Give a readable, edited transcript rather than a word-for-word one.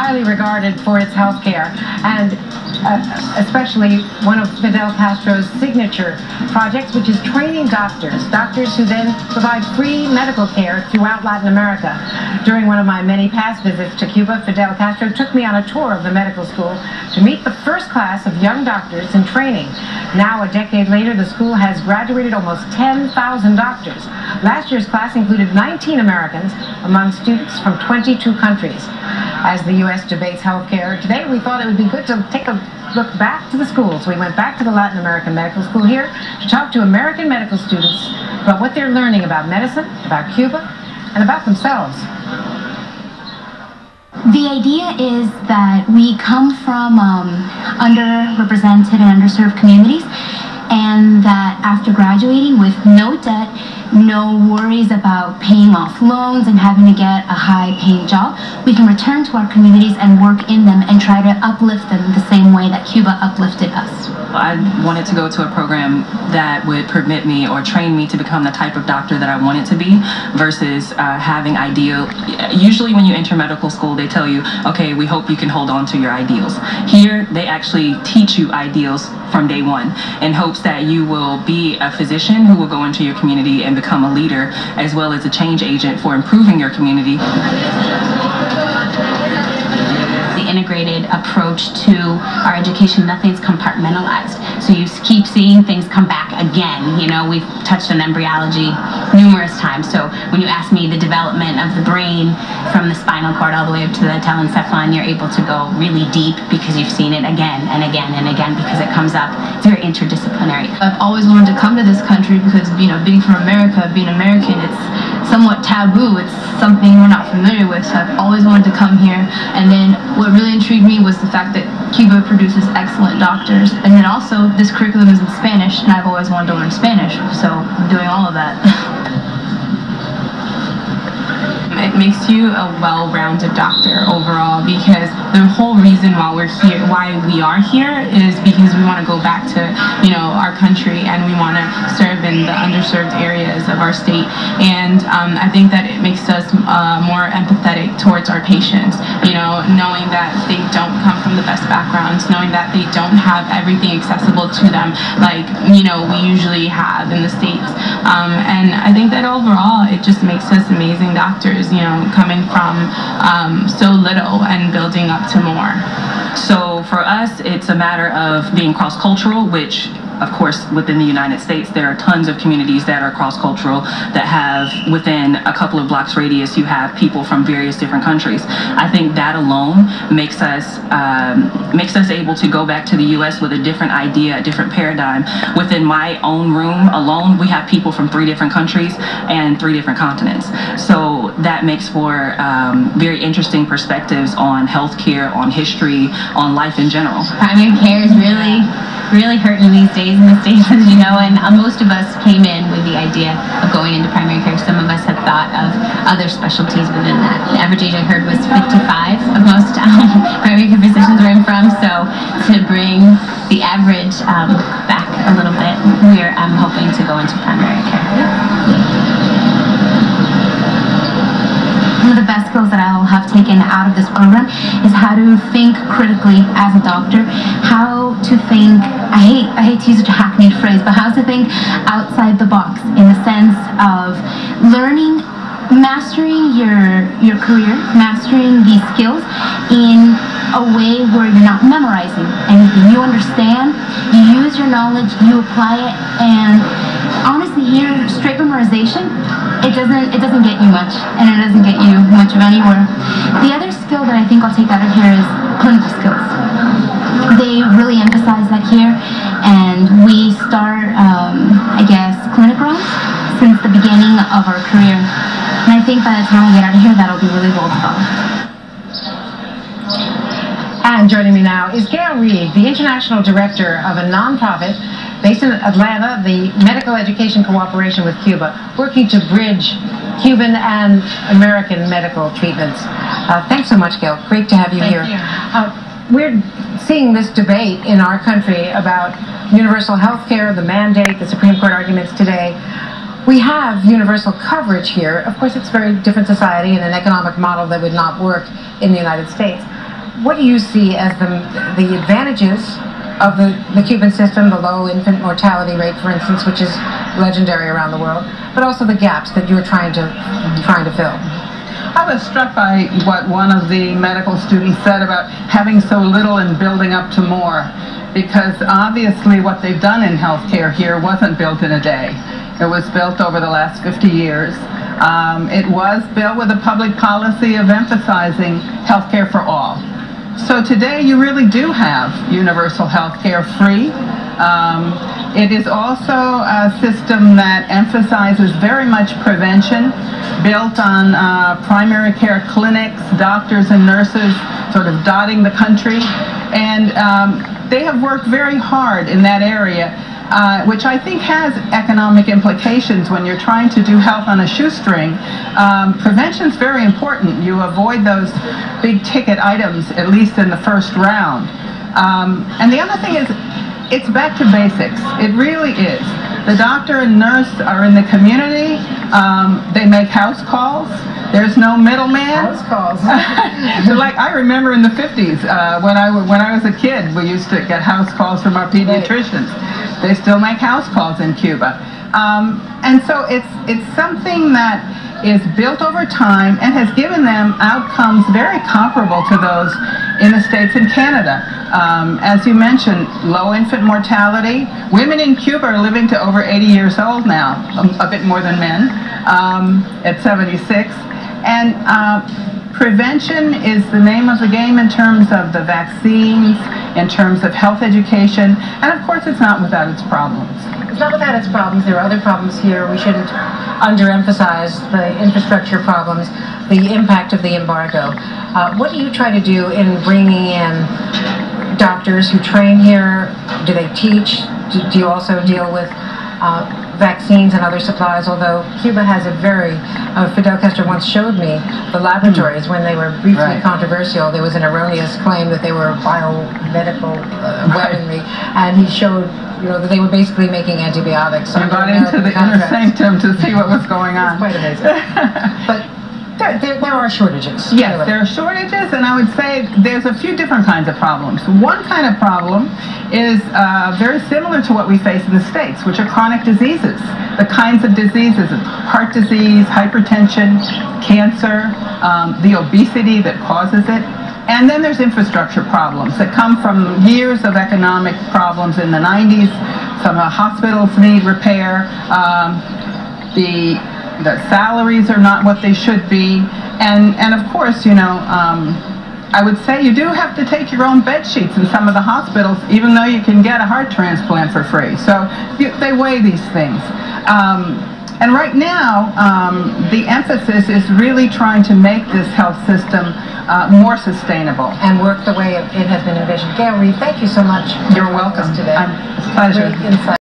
highly regarded for its health care, and especially one of Fidel Castro's signature projects, which is training doctors who then provide free medical care throughout Latin America. During one of my many past visits to Cuba, Fidel Castro took me on a tour of the medical school to meet the first class of young doctors in training. Now, a decade later, the school has graduated almost 10,000 doctors. Last year's class included 19 Americans among students from 22 countries. As the U.S. debates health care today, we thought it would be good to take a look back to the schools. We went back to the Latin American Medical School here to talk to American medical students about what they're learning about medicine, about Cuba, and about themselves. The idea is that we come from underrepresented and underserved communities, and that after graduating with no debt, no worries about paying off loans and having to get a high-paying job, we can return to our communities and work in them and try to uplift them the same way that Cuba uplifted us. I wanted to go to a program that would permit me or train me to become the type of doctor that I wanted to be, versus having ideal. Usually when you enter medical school, they tell you, okay, we hope you can hold on to your ideals. Here, they actually teach you ideals from day one in hopes that you will be a physician who will go into your community and become a leader, as well as a change agent for improving your community. Integrated approach to our education. Nothing's compartmentalized, so you keep seeing things come back again. You know, we've touched on embryology numerous times, so when you ask me the development of the brain from the spinal cord all the way up to the telencephalon, you're able to go really deep because you've seen it again and again and again, because it comes up. It's very interdisciplinary. I've always wanted to come to this country because, you know, being from America, being American, it's somewhat taboo. It's something we're not familiar with, so I've always wanted to come here. And then what really intrigued me was the fact that Cuba produces excellent doctors, and then also this curriculum is in Spanish, and I've always wanted to learn Spanish, so I'm doing all of that. It makes you a well-rounded doctor overall, because the whole reason why we are here is because we want to go back to, you know, our country, and we want to serve in the underserved areas of our state. And I think that it makes us more empathetic towards our patients, you know, knowing that they don't come from the best backgrounds, knowing that they don't have everything accessible to them like, you know, we usually have in the States. And I think that overall it just makes us amazing doctors, you know, coming from so little and building up to more. So for us, it's a matter of being cross-cultural, which, of course, within the United States, there are tons of communities that are cross-cultural, that have, within a couple of blocks radius, you have people from various different countries. I think that alone makes us able to go back to the U.S. with a different idea, a different paradigm. Within my own room alone, we have people from 3 different countries and 3 different continents. So that makes for very interesting perspectives on healthcare, on history, on life in general. Primary care is really hurting these days in the States, as you know, and most of us came in with the idea of going into primary care. Some of us had thought of other specialties within that. The average age I heard was 55 of most primary care physicians where I'm from, so to bring the average back a little bit, I'm hoping to go into primary care. One of the best skills that I'll have taken out of this program is how to think critically as a doctor, how to think, I hate to use such a hackneyed phrase, but how to think outside the box, in the sense of mastering your career, mastering these skills in a way where you're not memorizing anything. You understand, you use your knowledge, you apply it, and honestly here, straight memorization, it doesn't get you much, and it doesn't get you much of anywhere. The other skill that I think I'll take out of here is clinical skills. They really emphasize that here, and we start, I guess, clinic runs since the beginning of our career. And I think by the time we get out of here, that'll be really well developed. And joining me now is Gail Reed, the International Director of a nonprofit based in Atlanta, the Medical Education Cooperation with Cuba, working to bridge Cuban and American medical treatments. Thanks so much, Gail. Great to have you here. We're seeing this debate in our country about universal health care, the mandate, the Supreme Court arguments today. We have universal coverage here. Of course, it's a very different society and an economic model that would not work in the United States. what do you see as the advantages of the Cuban system, the low infant mortality rate, for instance, which is legendary around the world, but also the gaps that you're trying to fill? I was struck by what one of the medical students said about having so little and building up to more, because obviously what they've done in healthcare here wasn't built in a day. It was built over the last 50 years. It was built with a public policy of emphasizing healthcare for all. So today you really do have universal healthcare, free. It is also a system that emphasizes very much prevention, built on primary care clinics, doctors and nurses sort of dotting the country. And they have worked very hard in that area, which I think has economic implications when you're trying to do health on a shoestring. Prevention is very important. You avoid those big ticket items, at least in the first round. And the other thing is, it's back to basics. It really is. The doctor and nurse are in the community. They make house calls. There's no middleman. House calls. Like I remember in the 50s when I was a kid, we used to get house calls from our pediatricians. Right. They still make house calls in Cuba, and so it's something that is built over time and has given them outcomes very comparable to those in the States and Canada. As you mentioned, low infant mortality. Women in Cuba are living to over 80 years old now, a bit more than men, at 76. And prevention is the name of the game in terms of the vaccines, in terms of health education, and of course it's not without its problems. It's not without its problems. There are other problems here. We shouldn't underemphasize the infrastructure problems, the impact of the embargo. What do you try to do in bringing in doctors who train here? Do they teach? Do you also deal with vaccines and other supplies? Although Cuba has a very, Fidel Castro once showed me the laboratories when they were briefly controversial. There was an erroneous claim that they were biomedical weaponry, and he showed, you know, that they were basically making antibiotics. I got into the inner sanctum to see what was going on. It's quite amazing. But there are shortages. Yes, anyway. There are shortages, and I would say there's a few different kinds of problems. One kind of problem is very similar to what we face in the States, which are chronic diseases. The kinds of diseases, heart disease, hypertension, cancer, the obesity that causes it. And then there's infrastructure problems that come from years of economic problems in the 90s. Some hospitals need repair. The salaries are not what they should be, and of course, you know, I would say you do have to take your own bed sheets in some of the hospitals, even though you can get a heart transplant for free. So they weigh these things. And right now, the emphasis is really trying to make this health system more sustainable. And work the way it has been envisioned. Gail Reed, thank you so much. You're welcome. Today. It's a pleasure. Great insight.